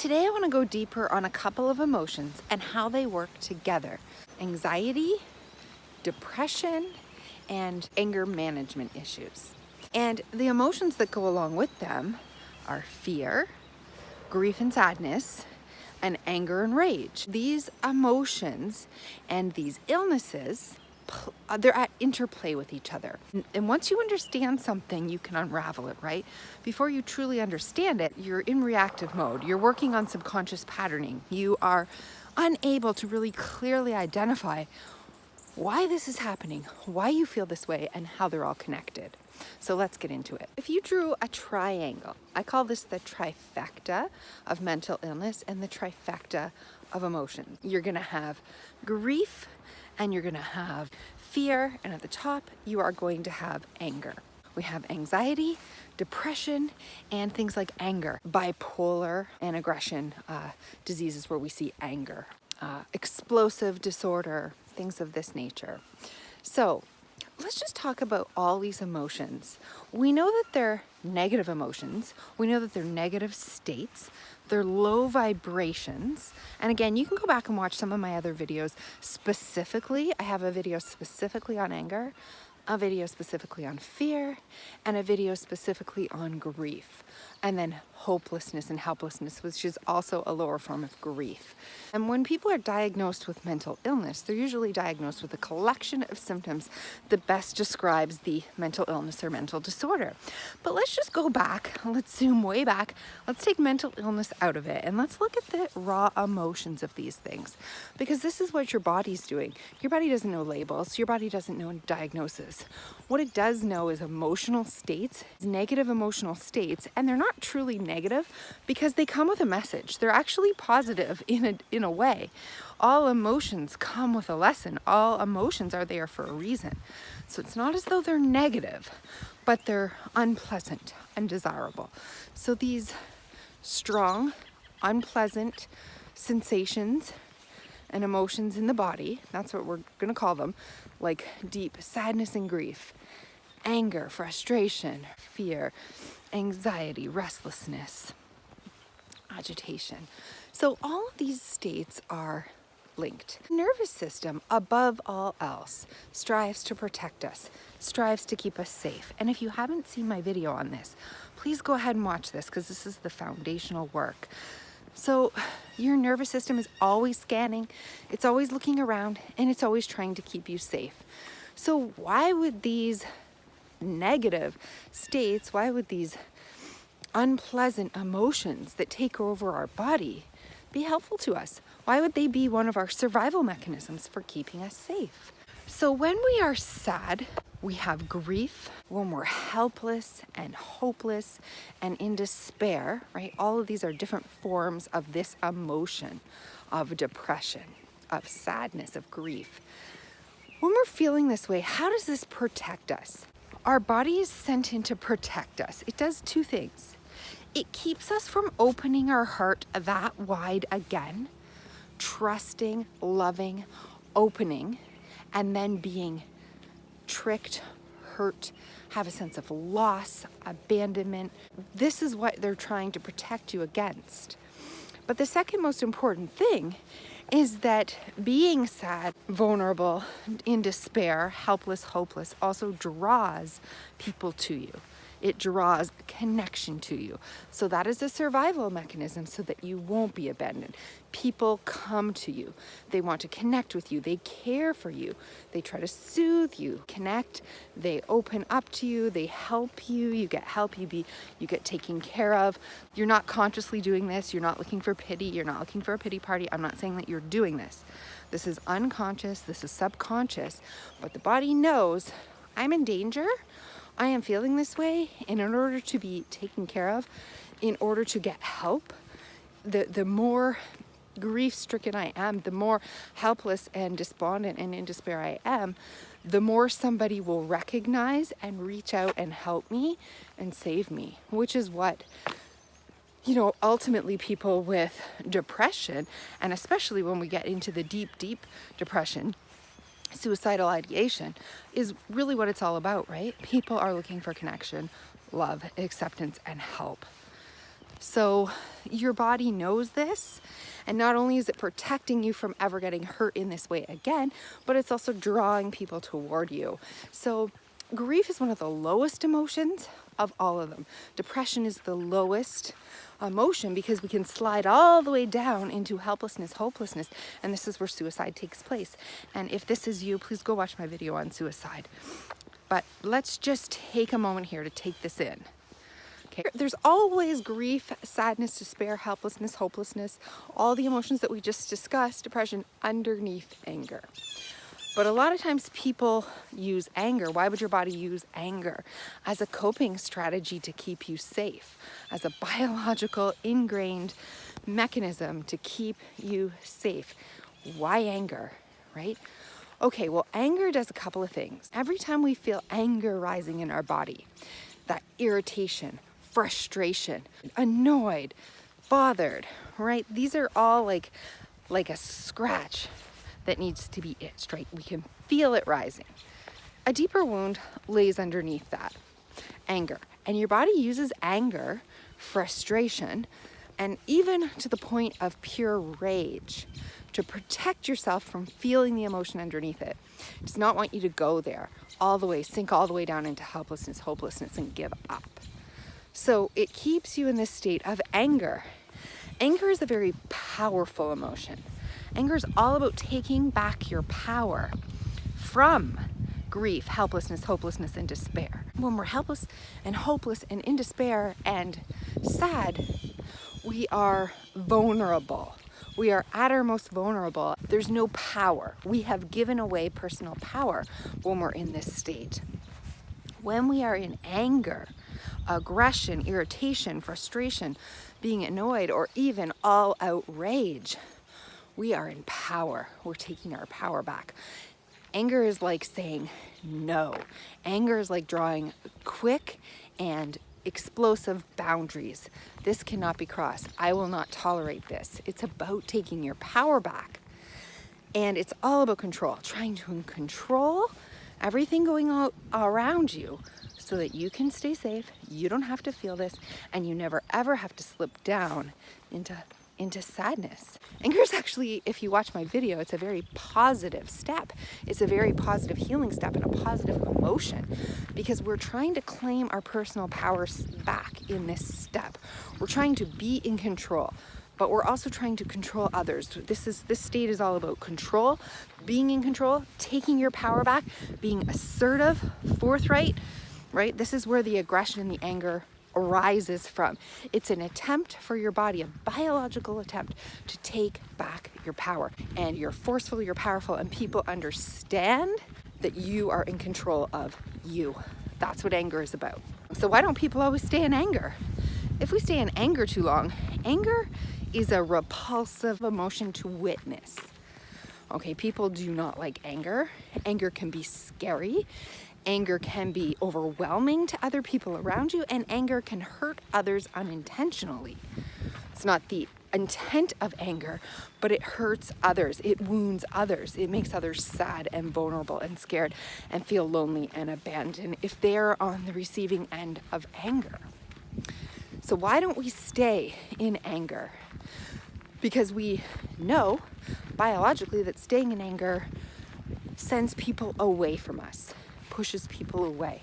Today I want to go deeper on a couple of emotions and how they work together. Anxiety, depression, and anger management issues. And the emotions that go along with them are fear, grief and sadness, and anger and rage. These emotions and these illnesses, they're at interplay with each other. And once you understand something, you can unravel it, right? Before you truly understand it, you're in reactive mode. You're working on subconscious patterning. You are unable to really clearly identify why this is happening, why you feel this way, and how they're all connected. So let's get into it. If you drew a triangle, I call this the trifecta of mental illness and the trifecta of emotions. You're gonna have grief, and you're gonna have fear, and at the top, you are going to have anger. We have anxiety, depression, and things like anger, bipolar and aggression diseases where we see anger, explosive disorder, things of this nature. So let's just talk about all these emotions. We know that they're negative emotions. We know that they're negative states. They're low vibrations. And again, you can go back and watch some of my other videos specifically. I have a video specifically on anger, a video specifically on fear, and a video specifically on grief. And then hopelessness and helplessness, which is also a lower form of grief. And when people are diagnosed with mental illness, they're usually diagnosed with a collection of symptoms that best describes the mental illness or mental disorder. But let's just go back, let's zoom way back, let's take mental illness out of it, and let's look at the raw emotions of these things. Because this is what your body's doing. Your body doesn't know labels, your body doesn't know diagnosis. What it does know is emotional states, negative emotional states, and they're not truly negative because they come with a message. They're actually positive in a way. All emotions come with a lesson. All emotions are there for a reason. So it's not as though they're negative, but they're unpleasant, undesirable. So these strong, unpleasant sensations and emotions in the body, that's what we're going to call them, like deep sadness and grief, anger, frustration, fear, anxiety, restlessness, agitation. So all of these states are linked. The nervous system, above all else, strives to protect us, strives to keep us safe. And if you haven't seen my video on this, please go ahead and watch this because this is the foundational work. So your nervous system is always scanning, it's always looking around, and it's always trying to keep you safe. So why would these negative states, why would these unpleasant emotions that take over our body be helpful to us? Why would they be one of our survival mechanisms for keeping us safe? So when we are sad, we have grief. When we're helpless and hopeless and in despair, right? All of these are different forms of this emotion of depression, of sadness, of grief. When we're feeling this way, how does this protect us? Our body is sent in to protect us. It does two things. It keeps us from opening our heart that wide again, trusting, loving, opening, and then being tricked, hurt, have a sense of loss, abandonment. This is what they're trying to protect you against. But the second most important thing is that being sad, vulnerable, in despair, helpless, hopeless also draws people to you. It draws connection to you. So that is a survival mechanism so that you won't be abandoned. People come to you. They want to connect with you. They care for you. They try to soothe you, connect. They open up to you. They help you. You get help. You get taken care of. You're not consciously doing this. You're not looking for pity. You're not looking for a pity party. I'm not saying that you're doing this. This is unconscious. This is subconscious. But the body knows I'm in danger. I am feeling this way, and in order to be taken care of, in order to get help, the more grief-stricken I am, the more helpless and despondent and in despair I am, the more somebody will recognize and reach out and help me and save me, which is what, ultimately people with depression, and especially when we get into the deep, deep depression, suicidal ideation, is really what it's all about, right? People are looking for connection, love, acceptance, and help. So your body knows this, and not only is it protecting you from ever getting hurt in this way again, but it's also drawing people toward you. So grief is one of the lowest emotions of all of them. Depression is the lowest emotion because we can slide all the way down into helplessness, hopelessness, and this is where suicide takes place. And if this is you, please go watch my video on suicide. But let's just take a moment here to take this in. Okay. There's always grief, sadness, despair, helplessness, hopelessness, all the emotions that we just discussed, depression, underneath anger. But a lot of times people use anger. Why would your body use anger? As a coping strategy to keep you safe, as a biological ingrained mechanism to keep you safe. Why anger, right? Okay, well, anger does a couple of things. Every time we feel anger rising in our body, that irritation, frustration, annoyed, bothered, right? These are all like a scratch that needs to be itched, right? We can feel it rising. A deeper wound lays underneath that, anger. And your body uses anger, frustration, and even to the point of pure rage to protect yourself from feeling the emotion underneath it. It does not want you to go there all the way, sink all the way down into helplessness, hopelessness, and give up. So it keeps you in this state of anger. Anger is a very powerful emotion. Anger is all about taking back your power from grief, helplessness, hopelessness, and despair. When we're helpless and hopeless and in despair and sad, we are vulnerable. We are at our most vulnerable. There's no power. We have given away personal power when we're in this state. When we are in anger, aggression, irritation, frustration, being annoyed, or even all out rage, we are in power. We're taking our power back. Anger is like saying no. Anger is like drawing quick and explosive boundaries. This cannot be crossed. I will not tolerate this. It's about taking your power back. And it's all about control, trying to control everything going on around you so that you can stay safe, you don't have to feel this, and you never ever have to slip down into sadness. Anger is actually, if you watch my video, it's a very positive step. It's a very positive healing step and a positive emotion because we're trying to claim our personal powers back in this step. We're trying to be in control, but we're also trying to control others. This state is all about control, being in control, taking your power back, being assertive, forthright, right? This is where the aggression and the anger arises from. It's an attempt for your body, a biological attempt to take back your power. And you're forceful, you're powerful, and people understand that you are in control of you. That's what anger is about. So why don't people always stay in anger? If we stay in anger too long, anger is a repulsive emotion to witness. Okay, people do not like anger. Anger can be scary. Anger can be overwhelming to other people around you, and anger can hurt others unintentionally. It's not the intent of anger, but it hurts others. It wounds others. It makes others sad and vulnerable and scared and feel lonely and abandoned if they're on the receiving end of anger. So why don't we stay in anger? Because we know biologically that staying in anger sends people away from us, pushes people away.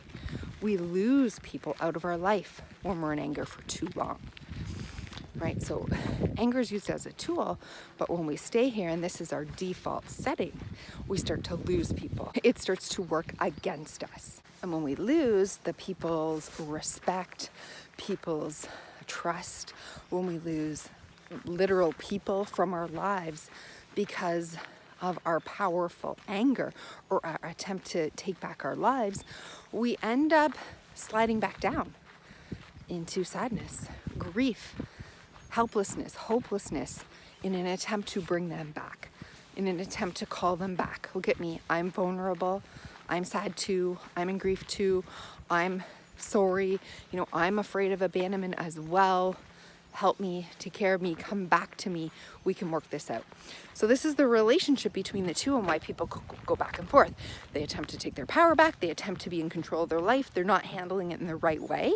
We lose people out of our life when we're in anger for too long, right? So anger is used as a tool, but when we stay here and this is our default setting, we start to lose people. It starts to work against us. And when we lose the people's respect, people's trust, when we lose literal people from our lives because of our powerful anger or our attempt to take back our lives, we end up sliding back down into sadness, grief, helplessness, hopelessness in an attempt to bring them back, in an attempt to call them back. Look at me, I'm vulnerable, I'm sad too, I'm in grief too, I'm sorry, I'm afraid of abandonment as well. help me, take care of me, come back to me, we can work this out. So this is the relationship between the two and why people go back and forth. They attempt to take their power back, they attempt to be in control of their life, they're not handling it in the right way.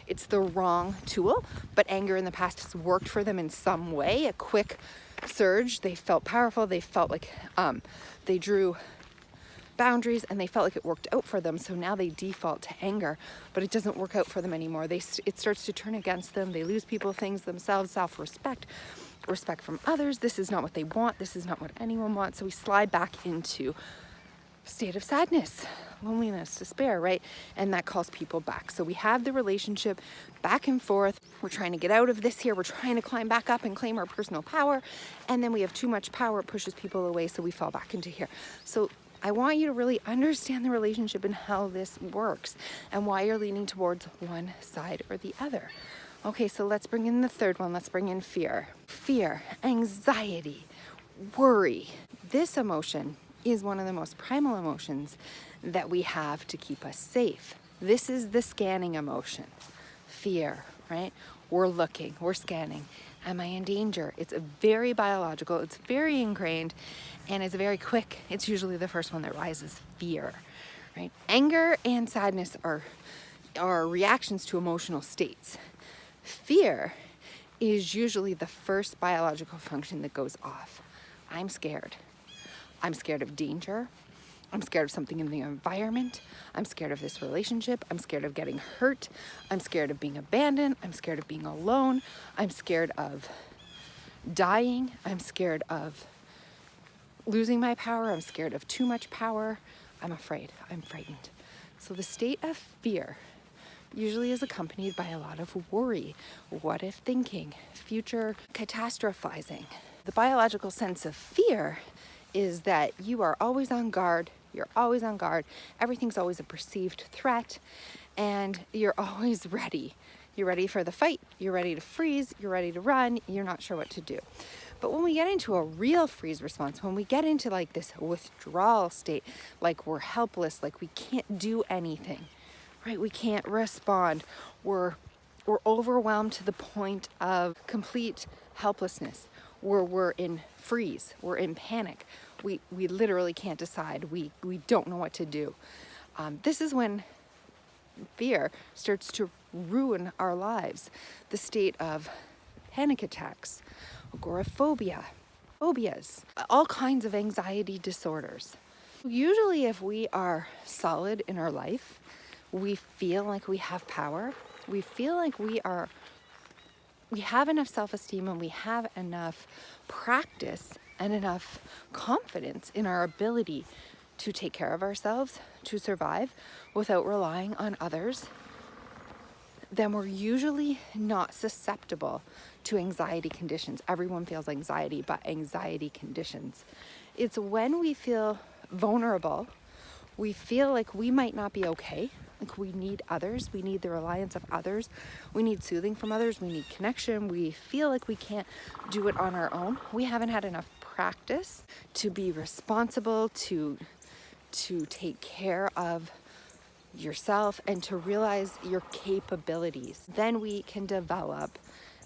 It's the wrong tool, but anger in the past has worked for them in some way, a quick surge. They felt powerful, they felt like they drew boundaries and they felt like it worked out for them, so now they default to anger, but it doesn't work out for them anymore. It starts to turn against them. They lose people, things, themselves, self-respect, respect from others. This is not what they want. This is not what anyone wants. So we slide back into a state of sadness, loneliness, despair, right? And that calls people back. So we have the relationship back and forth. We're trying to get out of this here. We're trying to climb back up and claim our personal power. And then we have too much power. It pushes people away. So we fall back into here. So I want you to really understand the relationship and how this works and why you're leaning towards one side or the other. Okay, so let's bring in the third one. Let's bring in fear. Fear, anxiety, worry. This emotion is one of the most primal emotions that we have to keep us safe. This is the scanning emotion. Fear, right? We're looking, we're scanning. Am I in danger? It's a very biological, it's very ingrained, and it's very quick. It's usually the first one that rises, fear, right? Anger and sadness are reactions to emotional states. Fear is usually the first biological function that goes off. I'm scared. I'm scared of danger. I'm scared of something in the environment. I'm scared of this relationship. I'm scared of getting hurt. I'm scared of being abandoned. I'm scared of being alone. I'm scared of dying. I'm scared of losing my power. I'm scared of too much power. I'm afraid. I'm frightened. So the state of fear usually is accompanied by a lot of worry, what if thinking, future catastrophizing. The biological sense of fear is that you are always on guard. You're always on guard. Everything's always a perceived threat, and you're always ready. You're ready for the fight. You're ready to freeze. You're ready to run. You're not sure what to do. But when we get into a real freeze response, when we get into like this withdrawal state, like we're helpless, like we can't do anything, right? We can't respond. We're overwhelmed to the point of complete helplessness, where we're in freeze. We're in panic. We literally can't decide. We don't know what to do. This is when fear starts to ruin our lives. The state of panic attacks, agoraphobia, phobias, all kinds of anxiety disorders. Usually if we are solid in our life, we feel like we have power, we feel like we have enough self-esteem and we have enough practice and enough confidence in our ability to take care of ourselves, to survive without relying on others, then we're usually not susceptible to anxiety conditions. Everyone feels anxiety, but anxiety conditions. It's when we feel vulnerable, we feel like we might not be okay, like we need others, we need the reliance of others, we need soothing from others, we need connection, we feel like we can't do it on our own. We haven't had enough practice to be responsible, to take care of yourself and to realize your capabilities. Then we can develop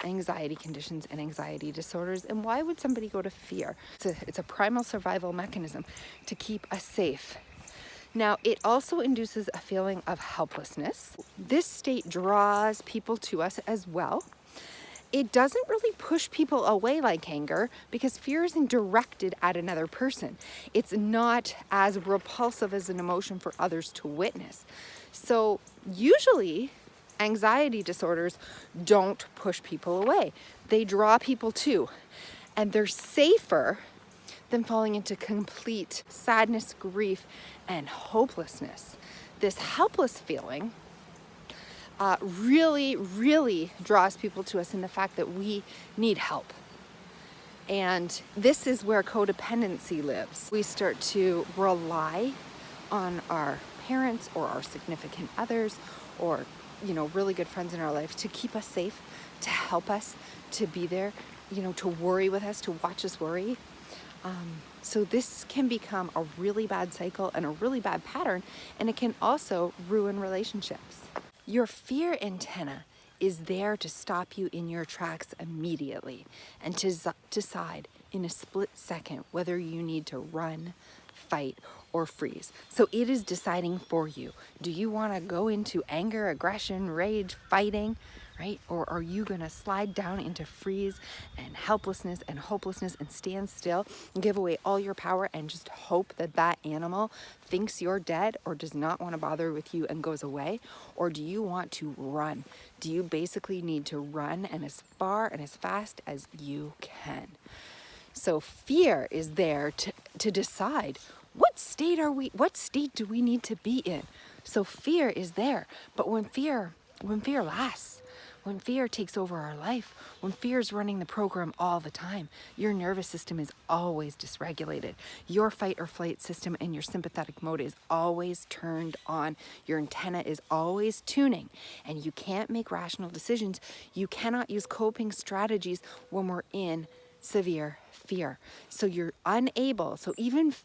anxiety conditions and anxiety disorders. And why would somebody go to fear? It's a primal survival mechanism to keep us safe. Now, it also induces a feeling of helplessness. This state draws people to us as well. It doesn't really push people away like anger because fear isn't directed at another person. It's not as repulsive as an emotion for others to witness. So usually anxiety disorders don't push people away. They draw people to, and they're safer than falling into complete sadness, grief, and hopelessness. This helpless feeling really draws people to us in the fact that we need help. And this is where codependency lives. We start to rely on our parents or our significant others or, really good friends in our life to keep us safe, to help us, to be there, to worry with us, to watch us worry. So this can become a really bad cycle and a really bad pattern, and it can also ruin relationships. Your fear antenna is there to stop you in your tracks immediately and to decide in a split second whether you need to run, fight, or freeze. So it is deciding for you. Do you want to go into anger, aggression, rage, fighting, right? Or are you going to slide down into freeze and helplessness and hopelessness and stand still and give away all your power and just hope that that animal thinks you're dead or does not want to bother with you and goes away? Or do you want to run? Do you basically need to run and as far and as fast as you can? So fear is there to decide what state do we need to be in? So fear is there. But when fear lasts, when fear takes over our life, when fear is running the program all the time, your nervous system is always dysregulated. Your fight or flight system and your sympathetic mode is always turned on. Your antenna is always tuning, and you can't make rational decisions. You cannot use coping strategies when we're in severe fear. So you're unable. So even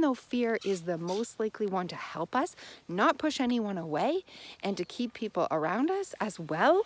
though fear is the most likely one to help us, not push anyone away, and to keep people around us as well,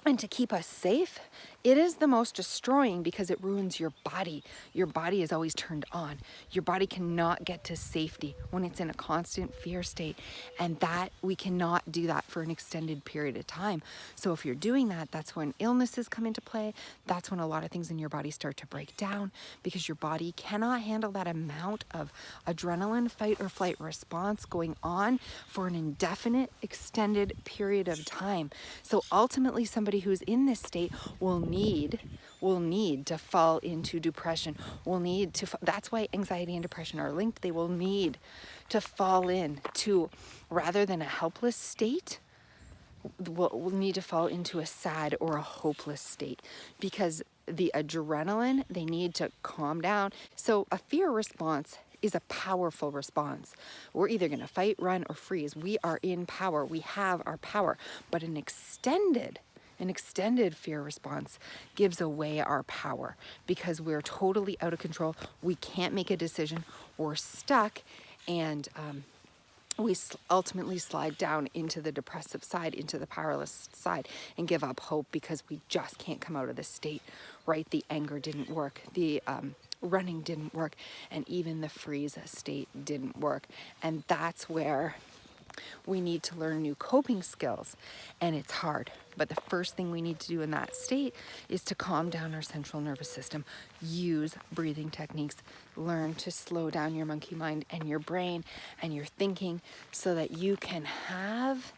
and to keep us safe, it is the most destroying because it ruins your body. Your body is always turned on. Your body cannot get to safety when it's in a constant fear state. And that we cannot do that for an extended period of time. So if you're doing that, that's when illnesses come into play. That's when a lot of things in your body start to break down because your body cannot handle that amount of adrenaline, fight or flight response going on for an indefinite, extended period of time. So ultimately, somebody who's in this state will need to fall into depression, that's why anxiety and depression are linked. They will need to fall into, rather than a helpless state, will need to fall into a sad or a hopeless state, because the adrenaline, they need to calm down. So a fear response is a powerful response. We're either going to fight, run, or freeze. We are in power. We have our power. But an extended fear response gives away our power because we're totally out of control. We can't make a decision. We're stuck, and we ultimately slide down into the depressive side, into the powerless side, and give up hope because we just can't come out of this state, right? The anger didn't work. The running didn't work. And even the freeze state didn't work. And that's where we need to learn new coping skills, and it's hard. But the first thing we need to do in that state is to calm down our central nervous system, use breathing techniques, learn to slow down your monkey mind and your brain and your thinking so that you can have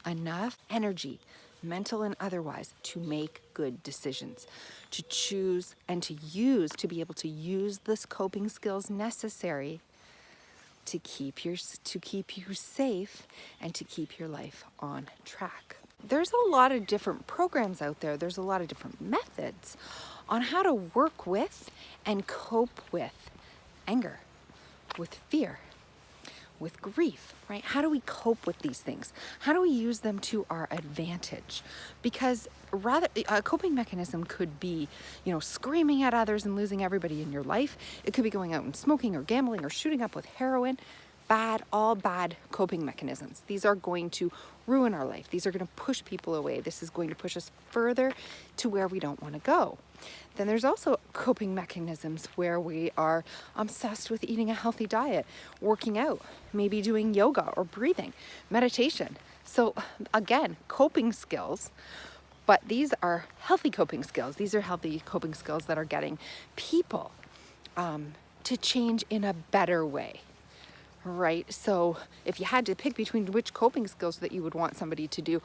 enough energy, mental and otherwise, to make good decisions, to choose and to be able to use the coping skills necessary to keep you safe and to keep your life on track. There's a lot of different programs out there. There's a lot of different methods on how to work with and cope with anger, with fear, with grief, right? How do we cope with these things? How do we use them to our advantage? Because rather, a coping mechanism could be, screaming at others and losing everybody in your life. It could be going out and smoking or gambling or shooting up with heroin. All bad coping mechanisms. These are going to ruin our life. These are going to push people away. This is going to push us further to where we don't want to go. Then there's also coping mechanisms where we are obsessed with eating a healthy diet, working out, maybe doing yoga or breathing, meditation. So again, coping skills, but these are healthy coping skills. These are healthy coping skills that are getting people to change in a better way. Right? So if you had to pick between which coping skills that you would want somebody to do,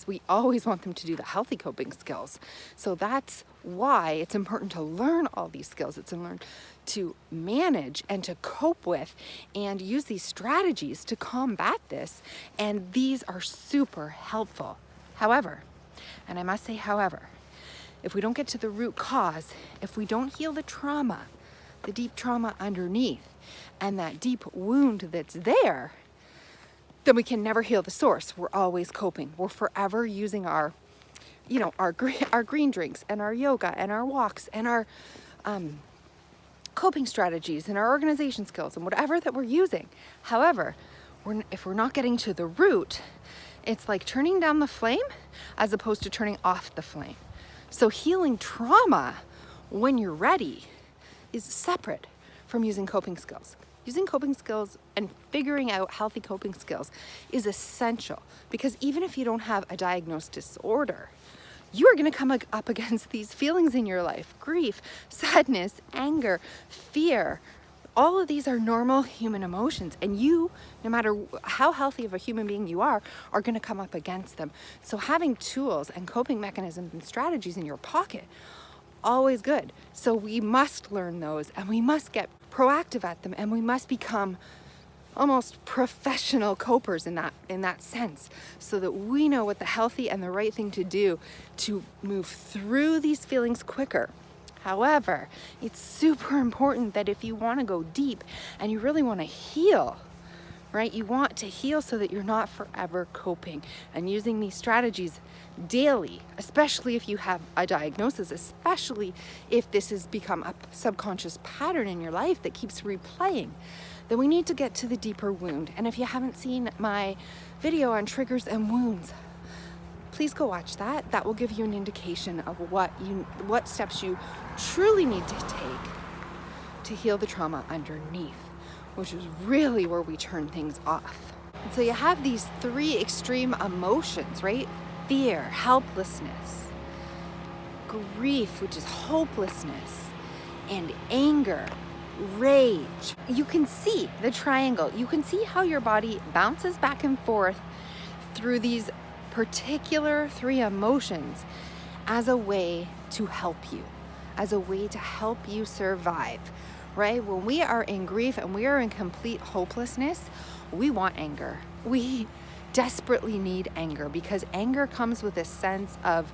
we always want them to do the healthy coping skills. So that's why it's important to learn all these skills. It's important to manage and to cope with and use these strategies to combat this. And these are super helpful. However, and I must say however, if we don't get to the root cause, if we don't heal the trauma, the deep trauma underneath, and that deep wound that's there, then we can never heal the source. We're always coping. We're forever using our green drinks and our yoga and our walks and our coping strategies and our organization skills and whatever that we're using. However, if we're not getting to the root It's like turning down the flame as opposed to turning off the flame. So healing trauma when you're ready is separate from using coping skills. Using coping skills and figuring out healthy coping skills is essential, because even if you don't have a diagnosed disorder, you are going to come up against these feelings in your life: grief, sadness, anger, fear. All of these are normal human emotions, and you, no matter how healthy of a human being you are going to come up against them. So having tools and coping mechanisms and strategies in your pocket, always good. So we must learn those, and we must get proactive at them, and we must become almost professional copers in that sense, so that we know what the healthy and the right thing to do to move through these feelings quicker. However, it's super important that if you want to go deep and you really want to heal, right? You want to heal so that you're not forever coping and using these strategies daily, especially if you have a diagnosis, especially if this has become a subconscious pattern in your life that keeps replaying. Then we need to get to the deeper wound. And if you haven't seen my video on triggers and wounds, please go watch that. That will give you an indication of what steps you truly need to take to heal the trauma underneath, which is really where we turn things off. And so you have these three extreme emotions, right? Fear, helplessness, grief, which is hopelessness, and anger, rage. You can see the triangle. You can see how your body bounces back and forth through these particular three emotions as a way to help you, as a way to help you survive, right? When we are in grief and we are in complete hopelessness, we want anger. We desperately need anger, because anger comes with a sense of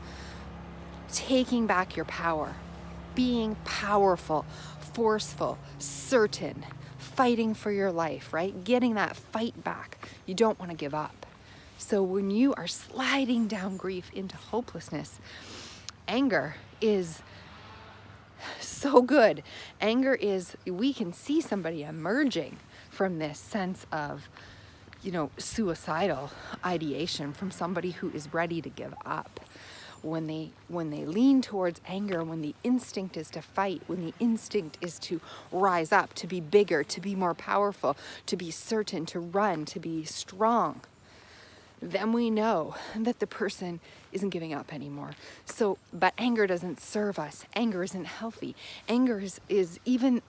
taking back your power, being powerful, forceful, certain, fighting for your life, right? Getting that fight back. You don't want to give up. So when you are sliding down grief into hopelessness, anger is so good. Anger is, we can see somebody emerging from this sense of, suicidal ideation, from somebody who is ready to give up. When they lean towards anger, when the instinct is to fight, when the instinct is to rise up, to be bigger, to be more powerful, to be certain, to run, to be strong, then we know that the person isn't giving up anymore. But anger doesn't serve us. Anger isn't healthy. Anger is even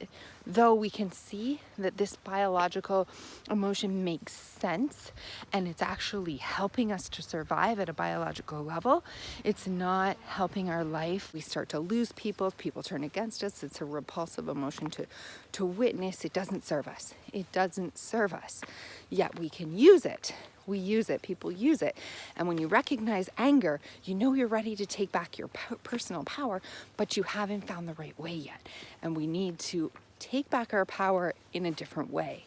though we can see that this biological emotion makes sense and it's actually helping us to survive at a biological level, it's not helping our life. We start to lose people. People turn against us. It's a repulsive emotion to witness. It doesn't serve us. It doesn't serve us. Yet we can use it. We use it, people use it. And when you recognize anger, you know you're ready to take back your personal power, but you haven't found the right way yet. And we need to take back our power in a different way.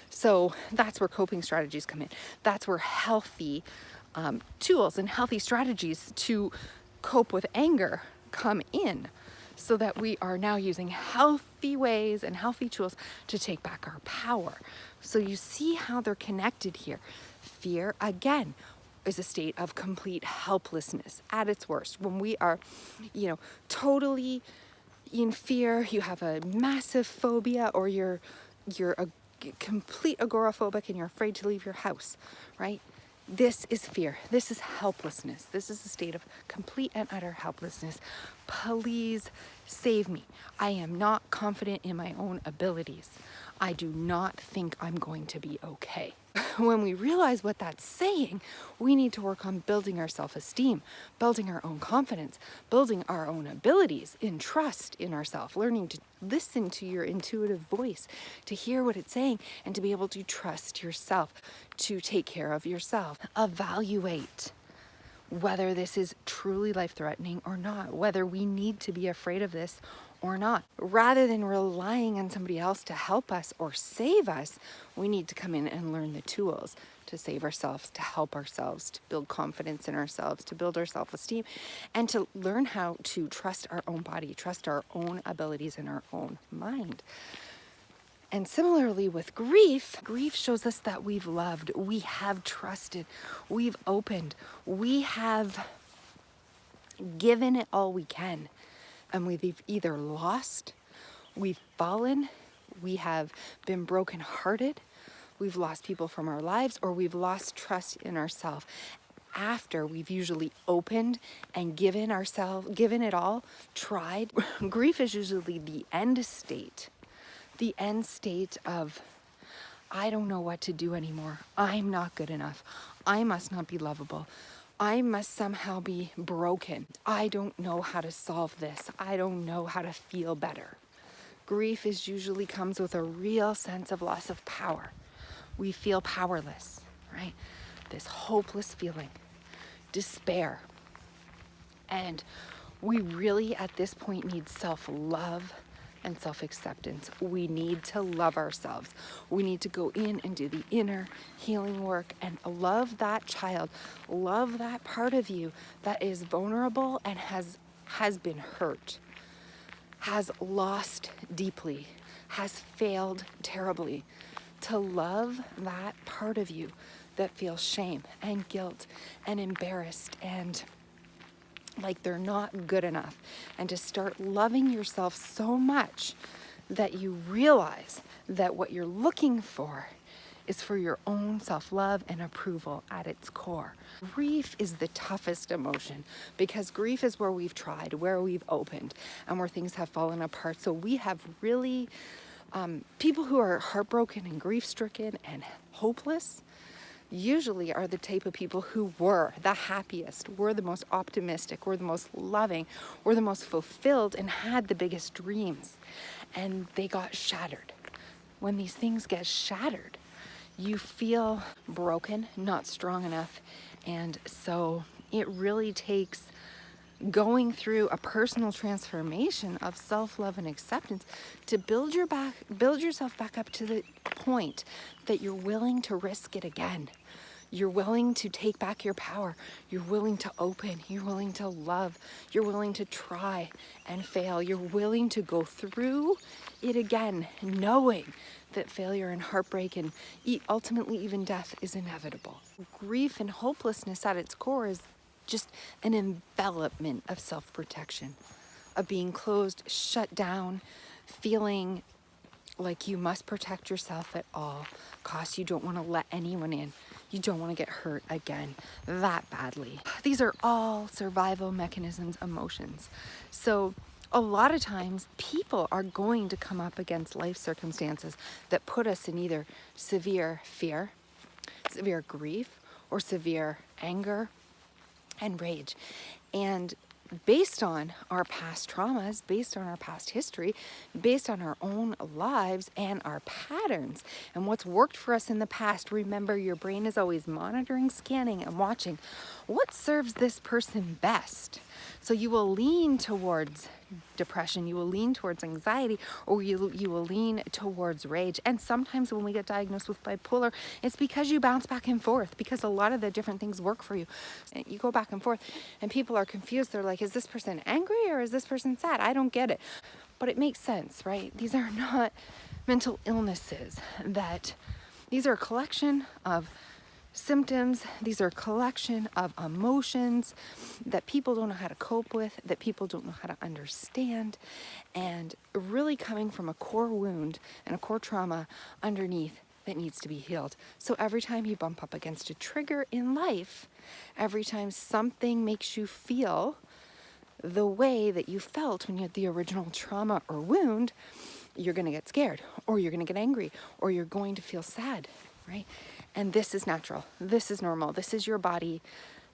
So that's where coping strategies come in. That's where healthy tools and healthy strategies to cope with anger come in, so that we are now using healthy ways and healthy tools to take back our power. So you see how they're connected here. Fear, again, is a state of complete helplessness at its worst. When we are, totally in fear, you have a massive phobia, or you're a complete agoraphobic and you're afraid to leave your house, right? This is fear. This is helplessness. This is a state of complete and utter helplessness. Please save me. I am not confident in my own abilities. I do not think I'm going to be okay. When we realize what that's saying, we need to work on building our self-esteem, building our own confidence, building our own abilities, in trust in ourselves, learning to listen to your intuitive voice, to hear what it's saying, and to be able to trust yourself, to take care of yourself. Evaluate whether this is truly life-threatening or not, whether we need to be afraid of this or not. Rather than relying on somebody else to help us or save us, we need to come in and learn the tools to save ourselves, to help ourselves, to build confidence in ourselves, to build our self-esteem, and to learn how to trust our own body, trust our own abilities and our own mind. And similarly with grief, grief shows us that we've loved, we have trusted, we've opened, we have given it all we can. And we've either lost, we've fallen, we have been brokenhearted, we've lost people from our lives, or we've lost trust in ourselves after we've usually opened and given it all, tried. Grief is usually the end state of, I don't know what to do anymore. I'm not good enough. I must not be lovable. I must somehow be broken. I don't know how to solve this. I don't know how to feel better. Grief usually comes with a real sense of loss of power. We feel powerless, right? This hopeless feeling, despair. And we really, at this point, need self-love and self-acceptance. We need to love ourselves. We need to go in and do the inner healing work and love that child, love that part of you that is vulnerable and has been hurt, has lost deeply, has failed terribly. To love that part of you that feels shame and guilt and embarrassed and like they're not good enough, and to start loving yourself so much that you realize that what you're looking for is for your own self-love and approval at its core. Grief is the toughest emotion because grief is where we've tried, where we've opened, and where things have fallen apart. So we have really, people who are heartbroken and grief-stricken and hopeless usually are the type of people who were the happiest, were the most optimistic, were the most loving, were the most fulfilled, and had the biggest dreams. And they got shattered. When these things get shattered, you feel broken, not strong enough. And so it really takes going through a personal transformation of self-love and acceptance to build yourself back up to the point that you're willing to risk it again. You're willing to take back your power. You're willing to open. You're willing to love. You're willing to try and fail. You're willing to go through it again, knowing that failure and heartbreak and ultimately even death is inevitable. Grief and hopelessness at its core is just an envelopment of self-protection, of being closed, shut down, feeling like you must protect yourself at all costs. You don't want to let anyone in. You don't want to get hurt again that badly. These are all survival mechanisms, emotions. So a lot of times people are going to come up against life circumstances that put us in either severe fear, severe grief, or severe anger and rage. And based on our past traumas, based on our past history, based on our own lives and our patterns and what's worked for us in the past, remember your brain is always monitoring, scanning, and watching what serves this person best. So you will lean towards depression, you will lean towards anxiety, or you will lean towards rage. And sometimes when we get diagnosed with bipolar, it's because you bounce back and forth, because a lot of the different things work for you. You go back and forth and people are confused. They're like, is this person angry or is this person sad? I don't get it. But it makes sense, right? These are not mental illnesses. These are a collection of symptoms. These are a collection of emotions that people don't know how to cope with, that people don't know how to understand, and really coming from a core wound and a core trauma underneath that needs to be healed. So every time you bump up against a trigger in life, every time something makes you feel the way that you felt when you had the original trauma or wound, you're going to get scared, or you're going to get angry, or you're going to feel sad, right? And this is natural. This is normal. This is your body.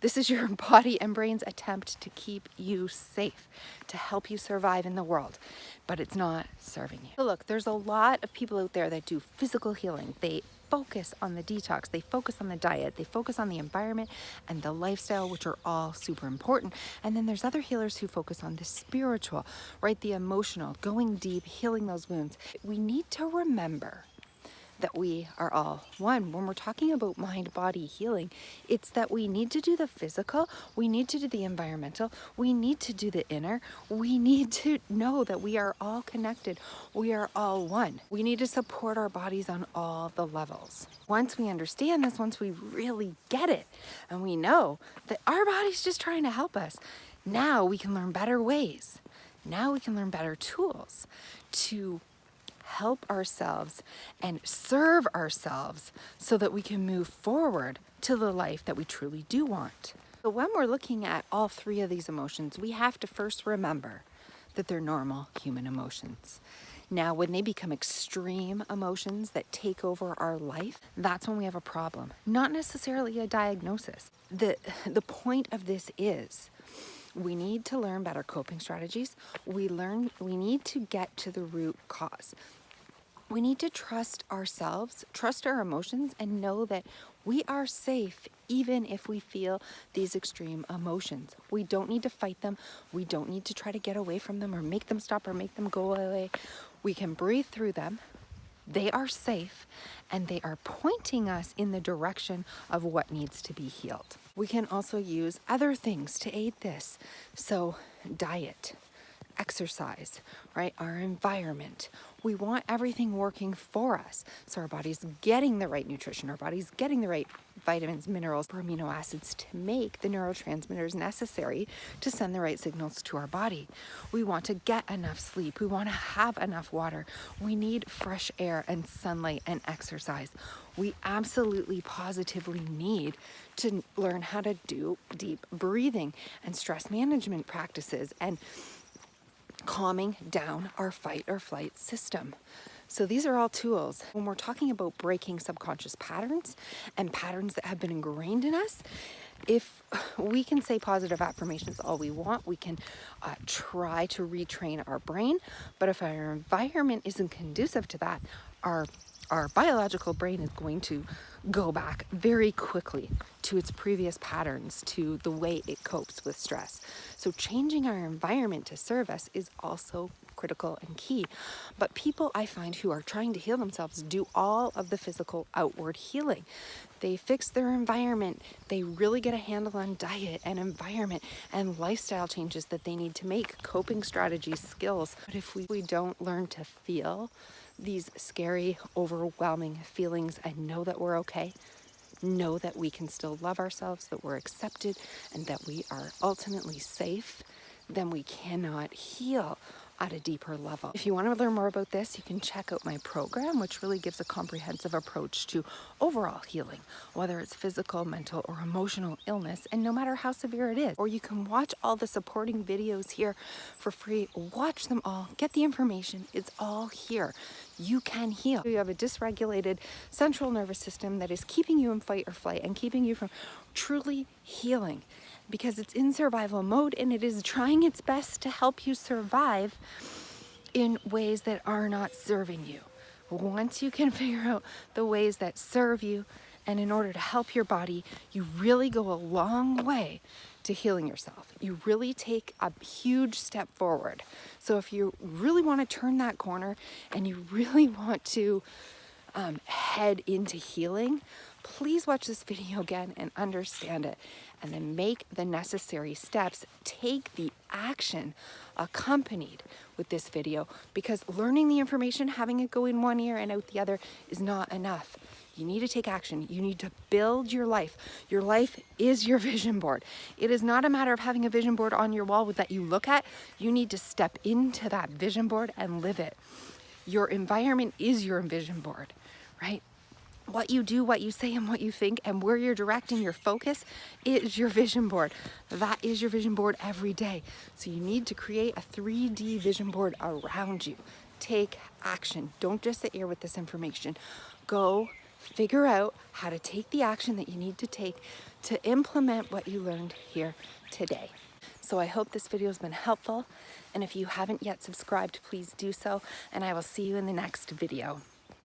This is your body and brain's attempt to keep you safe, to help you survive in the world, but it's not serving you. So look, there's a lot of people out there that do physical healing. They focus on the detox, they focus on the diet, they focus on the environment and the lifestyle, which are all super important. And then there's other healers who focus on the spiritual, right? The emotional, going deep, healing those wounds. We need to remember that we are all one. When we're talking about mind-body healing, it's that we need to do the physical, we need to do the environmental, we need to do the inner, we need to know that we are all connected, we are all one. We need to support our bodies on all the levels. Once we understand this, once we really get it, and we know that our body's just trying to help us, now we can learn better ways. Now we can learn better tools to help ourselves and serve ourselves so that we can move forward to the life that we truly do want. So when we're looking at all three of these emotions, we have to first remember that they're normal human emotions. Now, when they become extreme emotions that take over our life, that's when we have a problem, not necessarily a diagnosis. The point of this is we need to learn better coping strategies. We need to get to the root cause. We need to trust ourselves, trust our emotions, and know that we are safe even if we feel these extreme emotions. We don't need to fight them. We don't need to try to get away from them or make them stop or make them go away. We can breathe through them. They are safe, and they are pointing us in the direction of what needs to be healed. We can also use other things to aid this. So diet, exercise, right? Our environment. We want everything working for us. So our body's getting the right nutrition, our body's getting the right vitamins, minerals, amino acids to make the neurotransmitters necessary to send the right signals to our body. We want to get enough sleep. We want to have enough water. We need fresh air and sunlight and exercise. We absolutely positively need to learn how to do deep breathing and stress management practices and calming down our fight or flight system. So these are all tools. When we're talking about breaking subconscious patterns and patterns that have been ingrained in us, if we can say positive affirmations all we want, we can try to retrain our brain, but if our environment isn't conducive to that, our biological brain is going to go back very quickly to its previous patterns, to the way it copes with stress. So changing our environment to serve us is also critical and key. But people I find who are trying to heal themselves do all of the physical outward healing. They fix their environment. They really get a handle on diet and environment and lifestyle changes that they need to make, coping strategies, skills. But if we don't learn to feel these scary, overwhelming feelings and know that we're okay, know that we can still love ourselves, that we're accepted, and that we are ultimately safe, then we cannot heal at a deeper level. If you want to learn more about this, you can check out my program, which really gives a comprehensive approach to overall healing, whether it's physical, mental, or emotional illness, and no matter how severe it is. Or you can watch all the supporting videos here for free. Watch them all, get the information. It's all here. You can heal. You have a dysregulated central nervous system that is keeping you in fight or flight and keeping you from truly healing, because it's in survival mode and it is trying its best to help you survive in ways that are not serving you. Once you can figure out the ways that serve you, and in order to help your body, you really go a long way to healing yourself. You really take a huge step forward. So if you really want to turn that corner and you really want to head into healing, please watch this video again and understand it, and then make the necessary steps. Take the action accompanied with this video, because learning the information, having it go in one ear and out the other is not enough. You need to take action. You need to build your life. Your life is your vision board. It is not a matter of having a vision board on your wall that you look at. You need to step into that vision board and live it. Your environment is your vision board, right? What you do, what you say, and what you think, and where you're directing your focus is your vision board. That is your vision board every day. So you need to create a 3D vision board around you. Take action. Don't just sit here with this information. Go figure out how to take the action that you need to take to implement what you learned here today. So I hope this video has been helpful. And if you haven't yet subscribed, please do so. And I will see you in the next video.